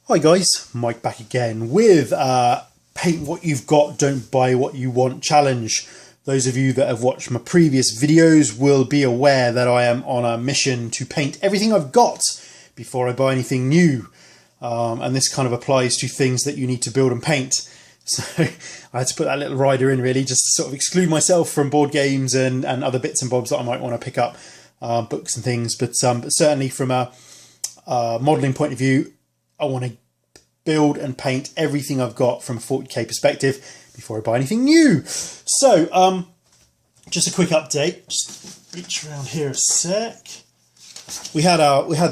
Hi guys, Mike back again with Paint What You've Got, Don't Buy What You Want challenge. Those of you that have watched my previous videos will be aware that I am on a mission to paint everything I've got before I buy anything new. And this kind of applies to things that you need to build and paint. So I had to put that little rider in really just to sort of exclude myself from board games and other bits and bobs that I might want to pick up, books and things. But certainly from a modelling point of view, I want to build and paint everything I've got from a 40k perspective before I buy anything new. So, just a quick update. Just reach around here a sec. We had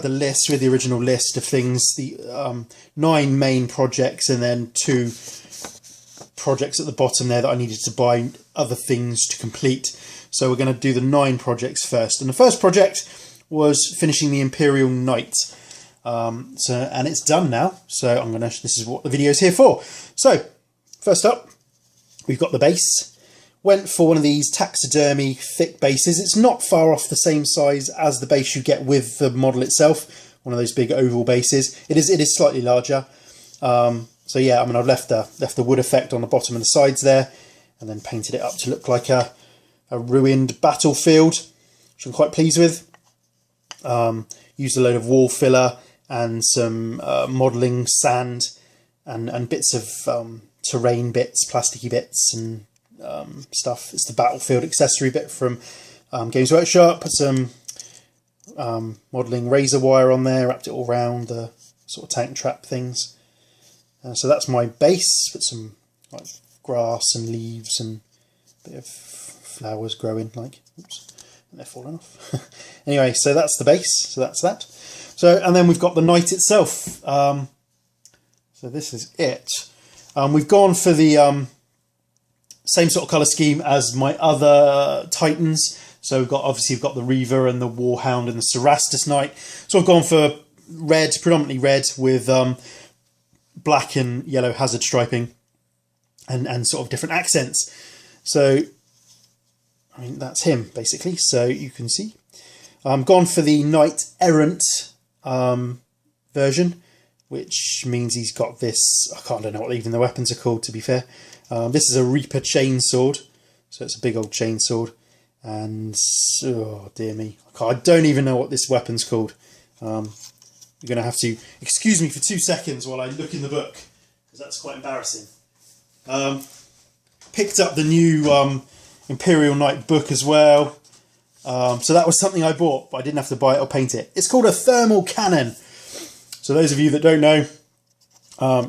the list, with the original list of things, the 9 main projects, and then 2 projects at the bottom there that I needed to buy other things to complete. So we're going to do the 9 projects first. And the first project was finishing the Imperial Knight. And it's done now, so this is what the video is here for. So first up, we've got the base. Went for one of these taxidermy thick bases. It's not far off the same size as the base you get with the model itself, one of those big oval bases. It is slightly larger. So yeah, I mean, I've left the wood effect on the bottom and the sides there, and then painted it up to look like a ruined battlefield, which I'm quite pleased with. Used a load of wall filler and some modelling sand and bits of terrain bits, plasticky bits and stuff. It's the battlefield accessory bit from Games Workshop. Put some modelling razor wire on there, wrapped it all around the sort of tank trap things. So that's my base. Put some like grass and leaves and a bit of flowers growing, like, oops, and they're falling off. Anyway, so that's the base. So that's that. So, and then we've got the knight itself. So this is it. We've gone for the same sort of colour scheme as my other Titans. So we've got the Reaver and the Warhound and the Cerastus Knight. So I've gone for red, predominantly red, with black and yellow hazard striping and sort of different accents. So, I mean, that's him basically. So you can see. I'm gone for the Knight Errant version, which means he's got this, I don't know what even the weapons are called, to be fair. This is a Reaper chainsword, so it's a big old chainsword, and oh dear me, I don't even know what this weapon's called. You're going to have to excuse me for 2 seconds while I look in the book, because that's quite embarrassing. Picked up the new Imperial Knight book as well. So that was something I bought, but I didn't have to buy it or paint it. It's called a thermal cannon. So those of you that don't know,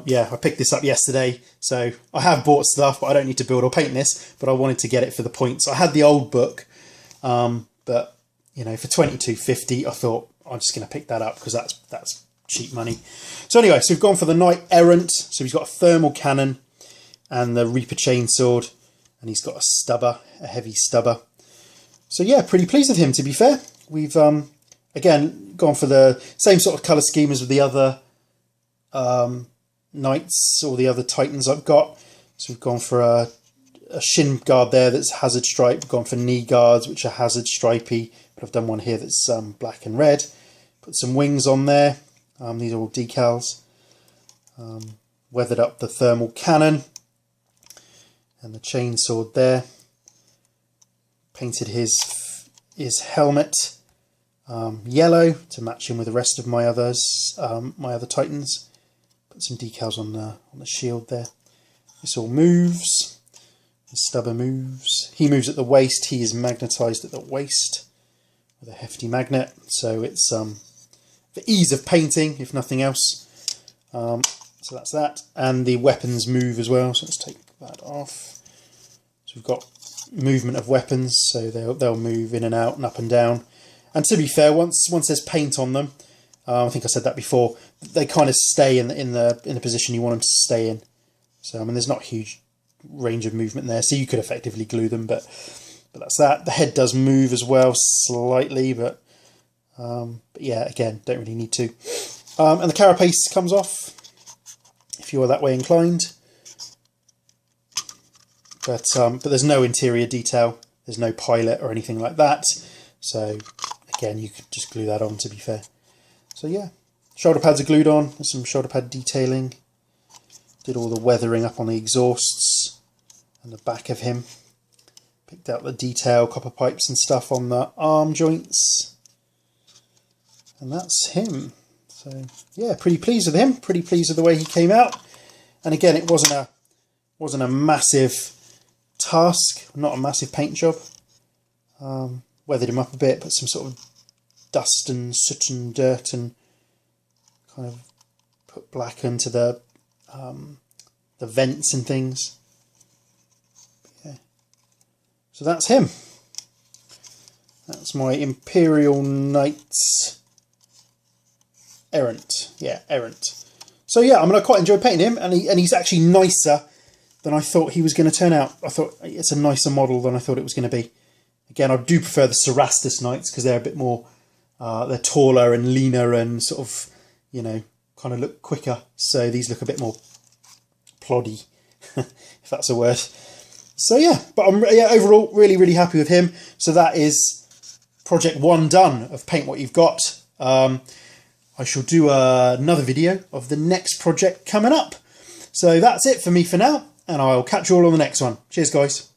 yeah, I picked this up yesterday. So I have bought stuff, but I don't need to build or paint this, but I wanted to get it for the points. I had the old book, but you know, for £22.50, I thought I'm just going to pick that up because that's cheap money. So anyway, so we've gone for the Knight Errant. So he's got a thermal cannon and the Reaper chainsword, and he's got a stubber, a heavy stubber. So yeah, pretty pleased with him, to be fair. We've, again, gone for the same sort of colour scheme as with the other Knights or the other Titans I've got. So we've gone for a shin guard there that's hazard stripe. We've gone for knee guards, which are hazard stripy. But I've done one here that's black and red. Put some wings on there. These are all decals. Weathered up the thermal cannon and the chainsword there. Painted his helmet yellow to match him with the rest of my other Titans. Put some decals on the shield there. This all moves. The stubber moves. He moves at the waist. He is magnetised at the waist with a hefty magnet. So it's for ease of painting, if nothing else. So that's that. And the weapons move as well. So let's take that off. So we've got movement of weapons, so they'll move in and out and up and down. And to be fair, once there's paint on them, I think I said that before, they kind of stay in the position you want them to stay in. So I mean, there's not a huge range of movement there, so you could effectively glue them, but that's that. The head does move as well slightly, but yeah, again, don't really need to. And the carapace comes off if you are that way inclined. But there's no interior detail. There's no pilot or anything like that. So again, you could just glue that on, to be fair. So yeah, Shoulder pads are glued on. There's some shoulder pad detailing. Did all the weathering up on the exhausts and the back of him. Picked out the detail, copper pipes and stuff on the arm joints. And that's him. So yeah, pretty pleased with him. Pretty pleased with the way he came out. And again, it wasn't a massive task, not a massive paint job. Weathered him up a bit, put some sort of dust and soot and dirt and kind of put black into the vents and things. Yeah. So that's him. That's my Imperial Knights Errant. Yeah, Errant. So yeah, I mean, I quite enjoyed painting him, and he's actually nicer than I thought he was going to turn out. I thought it's a nicer model than I thought it was going to be. Again, I do prefer the Cerastus Knights because they're a bit more, they're taller and leaner and sort of, you know, kind of look quicker. So these look a bit more ploddy, if that's a word. So yeah, but I'm overall really happy with him. So that is project 1 done of paint what you've got. I shall do another video of the next project coming up. So that's it for me for now, and I'll catch you all on the next one. Cheers, guys.